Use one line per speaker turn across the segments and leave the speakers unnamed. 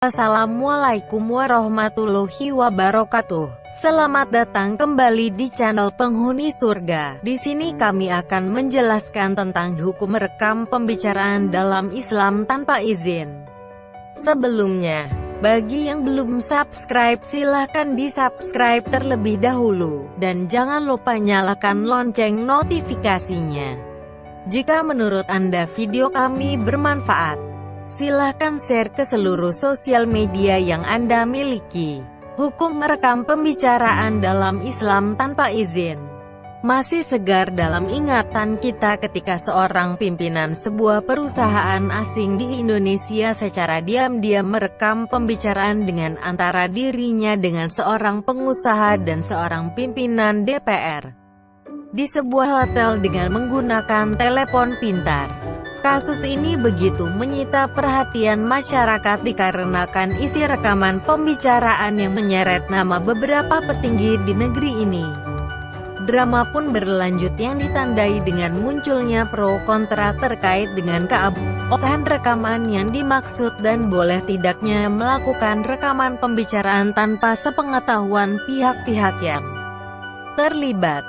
Assalamualaikum warahmatullahi wabarakatuh. Selamat datang kembali di channel Penghuni Surga. Di sini kami akan menjelaskan tentang hukum merekam pembicaraan dalam Islam tanpa izin. Sebelumnya, bagi yang belum subscribe silahkan di-subscribe terlebih dahulu, dan jangan lupa nyalakan lonceng notifikasinya. Jika menurut Anda video kami bermanfaat, silahkan share ke seluruh sosial media yang Anda miliki. Hukum merekam pembicaraan dalam Islam tanpa izin masih segar dalam ingatan kita ketika seorang pimpinan sebuah perusahaan asing di Indonesia secara diam-diam merekam pembicaraan dengan antara dirinya dengan seorang pengusaha dan seorang pimpinan DPR di sebuah hotel dengan menggunakan telepon pintar. Kasus ini begitu menyita perhatian masyarakat dikarenakan isi rekaman pembicaraan yang menyeret nama beberapa petinggi di negeri ini. Drama pun berlanjut yang ditandai dengan munculnya pro kontra terkait dengan keabsahan rekaman yang dimaksud dan boleh tidaknya melakukan rekaman pembicaraan tanpa sepengetahuan pihak-pihak yang terlibat.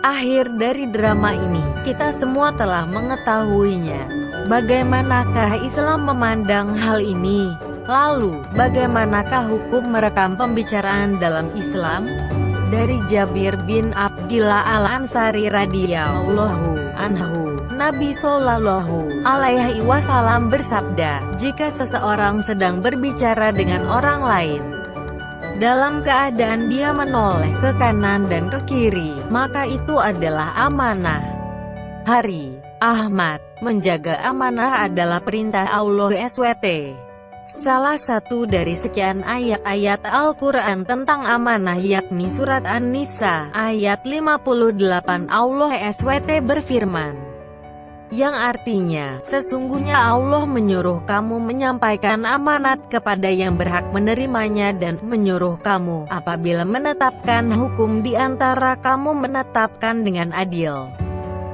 Akhir dari drama ini, kita semua telah mengetahuinya. Bagaimanakah Islam memandang hal ini? Lalu, bagaimanakah hukum merekam pembicaraan dalam Islam? Dari Jabir bin Abdillah Al-Ansari radhiyallahu anhu, Nabi Shallallahu alaihi wasallam bersabda, jika seseorang sedang berbicara dengan orang lain, dalam keadaan dia menoleh ke kanan dan ke kiri, maka itu adalah amanah. Hari Ahmad, menjaga amanah adalah perintah Allah SWT. Salah satu dari sekian ayat-ayat Al-Quran tentang amanah yakni surat An-Nisa, ayat 58 Allah SWT berfirman, yang artinya, sesungguhnya Allah menyuruh kamu menyampaikan amanat kepada yang berhak menerimanya dan menyuruh kamu, apabila menetapkan hukum di antara kamu menetapkan dengan adil.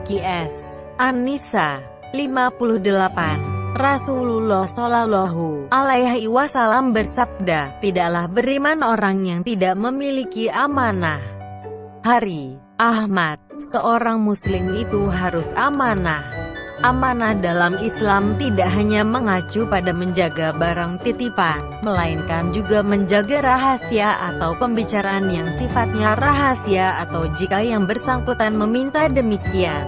QS An-Nisa 58. Rasulullah Shallallahu alaihi wasallam bersabda, tidaklah beriman orang yang tidak memiliki amanah. Hari Ahmad, seorang muslim itu harus amanah. Amanah dalam Islam tidak hanya mengacu pada menjaga barang titipan, melainkan juga menjaga rahasia atau pembicaraan yang sifatnya rahasia atau jika yang bersangkutan meminta demikian.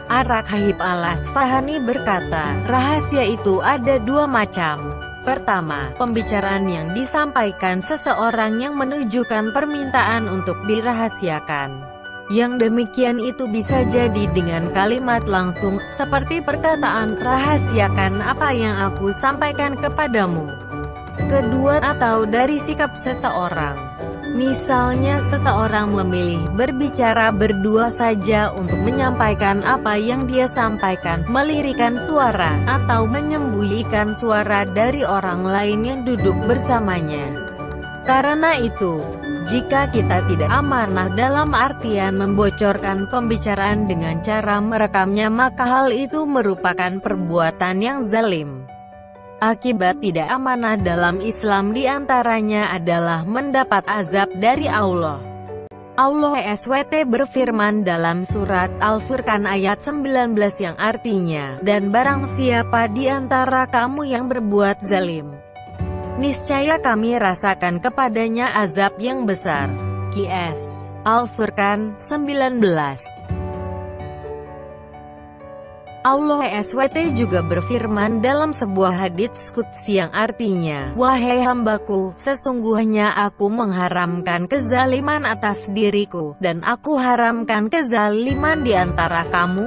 Ar-Raghib Al-Asfahani berkata, rahasia itu ada dua macam. Pertama, pembicaraan yang disampaikan seseorang yang menunjukkan permintaan untuk dirahasiakan. Yang demikian itu bisa jadi dengan kalimat langsung, seperti perkataan, rahasiakan apa yang aku sampaikan kepadamu. Kedua, atau dari sikap seseorang. Misalnya seseorang memilih berbicara berdua saja untuk menyampaikan apa yang dia sampaikan, melirikan suara, atau menyembunyikan suara dari orang lain yang duduk bersamanya. Karena itu, jika kita tidak amanah dalam artian membocorkan pembicaraan dengan cara merekamnya, maka hal itu merupakan perbuatan yang zalim. Akibat tidak amanah dalam Islam diantaranya adalah mendapat azab dari Allah. Allah SWT berfirman dalam surat Al-Furqan ayat 19 yang artinya, dan barang siapa di antara kamu yang berbuat zalim, niscaya kami rasakan kepadanya azab yang besar. QS Al-Furqan 19. Allah SWT juga berfirman dalam sebuah hadits qudsi yang artinya, wahai hambaku, sesungguhnya aku mengharamkan kezaliman atas diriku, dan aku haramkan kezaliman di antara kamu,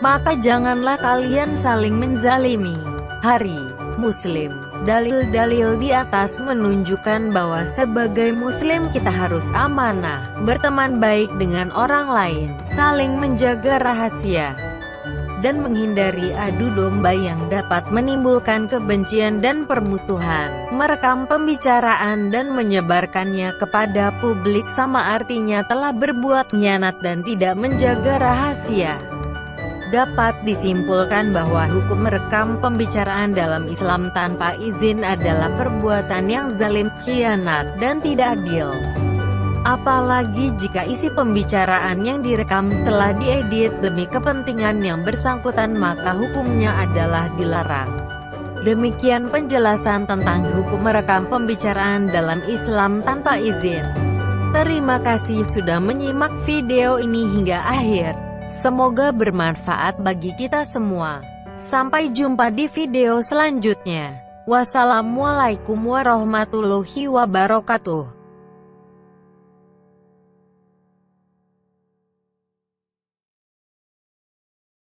maka janganlah kalian saling menzalimi. Hari Muslim. Dalil-dalil di atas menunjukkan bahwa sebagai muslim kita harus amanah, berteman baik dengan orang lain, saling menjaga rahasia, dan menghindari adu domba yang dapat menimbulkan kebencian dan permusuhan. Merekam pembicaraan dan menyebarkannya kepada publik sama artinya telah berbuat khianat dan tidak menjaga rahasia. Dapat disimpulkan bahwa hukum merekam pembicaraan dalam Islam tanpa izin adalah perbuatan yang zalim, khianat, dan tidak adil. Apalagi jika isi pembicaraan yang direkam telah diedit demi kepentingan yang bersangkutan, maka hukumnya adalah dilarang. Demikian penjelasan tentang hukum merekam pembicaraan dalam Islam tanpa izin. Terima kasih sudah menyimak video ini hingga akhir. Semoga bermanfaat bagi kita semua. Sampai jumpa di video selanjutnya. Wassalamualaikum warahmatullahi wabarakatuh.